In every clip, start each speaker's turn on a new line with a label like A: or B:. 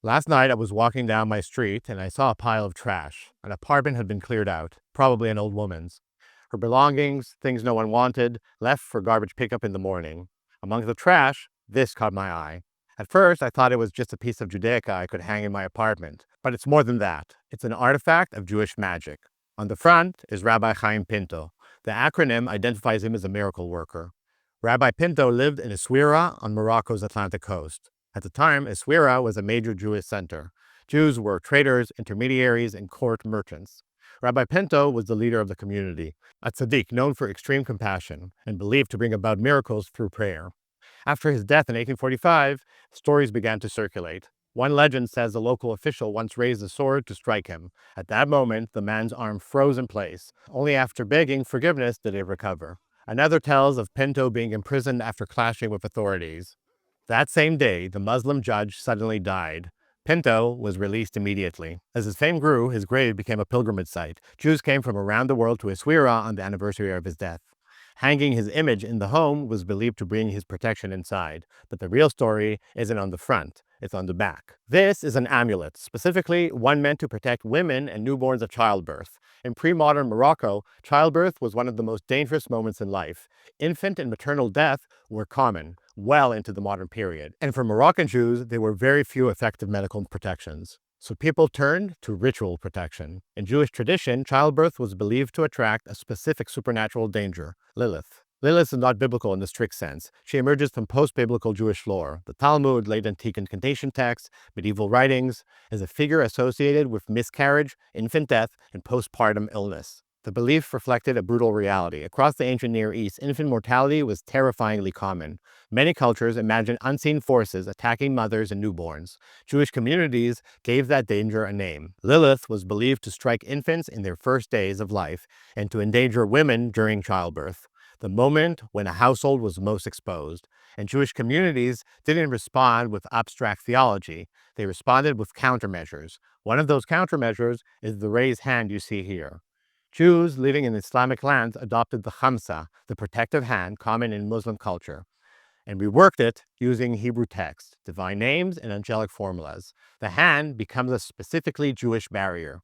A: Last night I was walking down my street and I saw a pile of trash. An apartment had been cleared out, probably an old woman's. Her belongings, things no one wanted, left for garbage pickup in the morning. Among the trash, this caught my eye. At first, I thought it was just a piece of Judaica I could hang in my apartment, but it's more than that. It's an artifact of Jewish magic. On the front is Rabbi Ḥayyim Pinto. The acronym identifies him as a miracle worker. Rabbi Pinto lived in Essaouira on Morocco's Atlantic coast. At the time, Essaouira was a major Jewish center. Jews were traders, intermediaries, and court merchants. Rabbi Pinto was the leader of the community, a tzaddik known for extreme compassion and believed to bring about miracles through prayer. After his death in 1845, stories began to circulate. One legend says a local official once raised a sword to strike him. At that moment, the man's arm froze in place. Only after begging forgiveness did it recover. Another tells of Pinto being imprisoned after clashing with authorities. That same day, the Muslim judge suddenly died. Pinto was released immediately. As his fame grew, his grave became a pilgrimage site. Jews came from around the world to Essaouira on the anniversary of his death. Hanging his image in the home was believed to bring his protection inside, but the real story isn't on the front, it's on the back. This is an amulet, specifically one meant to protect women and newborns at childbirth. In pre-modern Morocco, childbirth was one of the most dangerous moments in life. Infant and maternal death were common, well into the modern period. And for Moroccan Jews, there were very few effective medical protections. So people turned to ritual protection. In Jewish tradition, childbirth was believed to attract a specific supernatural danger, Lilith. Lilith is not biblical in the strict sense. She emerges from post-biblical Jewish lore. The Talmud, late antique incantation texts, medieval writings, is a figure associated with miscarriage, infant death, and postpartum illness. The belief reflected a brutal reality. Across the ancient Near East, infant mortality was terrifyingly common. Many cultures imagined unseen forces attacking mothers and newborns. Jewish communities gave that danger a name. Lilith was believed to strike infants in their first days of life and to endanger women during childbirth, the moment when a household was most exposed. And Jewish communities didn't respond with abstract theology. They responded with countermeasures. One of those countermeasures is the raised hand you see here. Jews living in Islamic lands adopted the Khamsa, the protective hand common in Muslim culture, and reworked it using Hebrew text, divine names, and angelic formulas. The hand becomes a specifically Jewish barrier.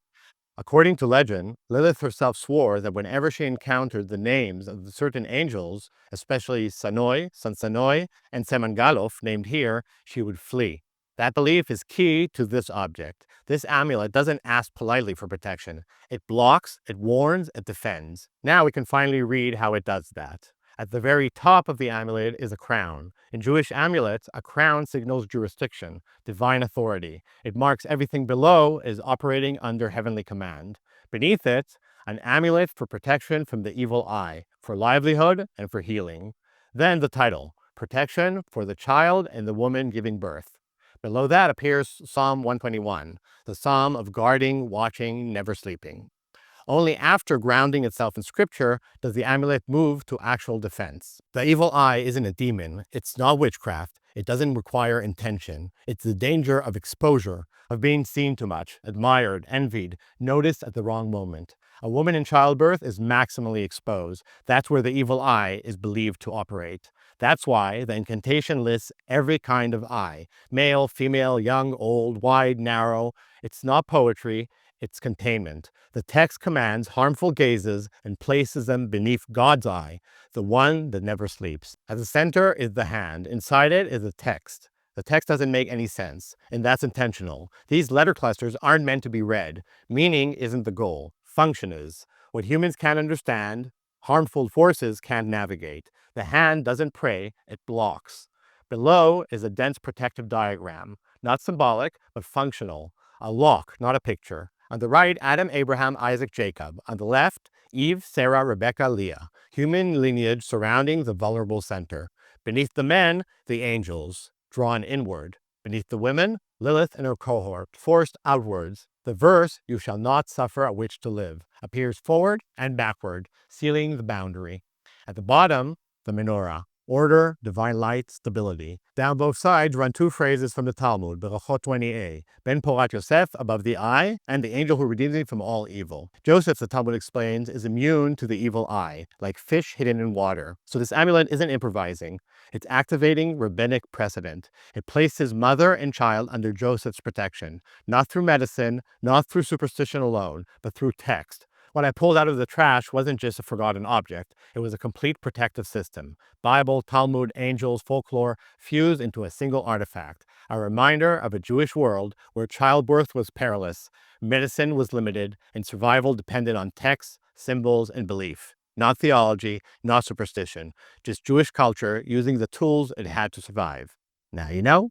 A: According to legend, Lilith herself swore that whenever she encountered the names of certain angels, especially Sanoi, Sansanoi, and Semangalof, named here, she would flee. That belief is key to this object. This amulet doesn't ask politely for protection. It blocks, it warns, it defends. Now we can finally read how it does that. At the very top of the amulet is a crown. In Jewish amulets, a crown signals jurisdiction, divine authority. It marks everything below as operating under heavenly command. Beneath it, an amulet for protection from the evil eye, for livelihood, and for healing. Then the title, protection for the child and the woman giving birth. Below that appears Psalm 121, the psalm of guarding, watching, never sleeping. Only after grounding itself in scripture does the amulet move to actual defense. The evil eye isn't a demon. It's not witchcraft. It doesn't require intention. It's the danger of exposure, of being seen too much, admired, envied, noticed at the wrong moment. A woman in childbirth is maximally exposed. That's where the evil eye is believed to operate. That's why the incantation lists every kind of eye, male, female, young, old, wide, narrow. It's not poetry. It's containment. The text commands harmful gazes and places them beneath God's eye, the one that never sleeps. At the center is the hand. Inside it is the text. The text doesn't make any sense, and that's intentional. These letter clusters aren't meant to be read. Meaning isn't the goal. Function is. What humans can't understand, harmful forces can't navigate. The hand doesn't pray, it blocks. Below is a dense protective diagram, not symbolic, but functional. A lock, not a picture. On the right, Adam, Abraham, Isaac, Jacob. On the left, Eve, Sarah, Rebecca, Leah. Human lineage surrounding the vulnerable center. Beneath the men, the angels, drawn inward. Beneath the women, Lilith and her cohort, forced outwards. The verse, "You shall not suffer a witch to live," appears forward and backward, sealing the boundary. At the bottom, the menorah. Order, divine light, stability. Down both sides run two phrases from the Talmud, Berachot 20a, Ben Porat Yosef, above the eye, and the angel who redeems me from all evil. Joseph, the Talmud explains, is immune to the evil eye, like fish hidden in water. So this amulet isn't improvising. It's activating rabbinic precedent. It placed his mother and child under Joseph's protection, not through medicine, not through superstition alone, but through text. What I pulled out of the trash wasn't just a forgotten object. It was a complete protective system. Bible, Talmud, angels, folklore fused into a single artifact. A reminder of a Jewish world where childbirth was perilous, medicine was limited, and survival depended on texts, symbols, and belief. Not theology, not superstition. Just Jewish culture using the tools it had to survive. Now you know.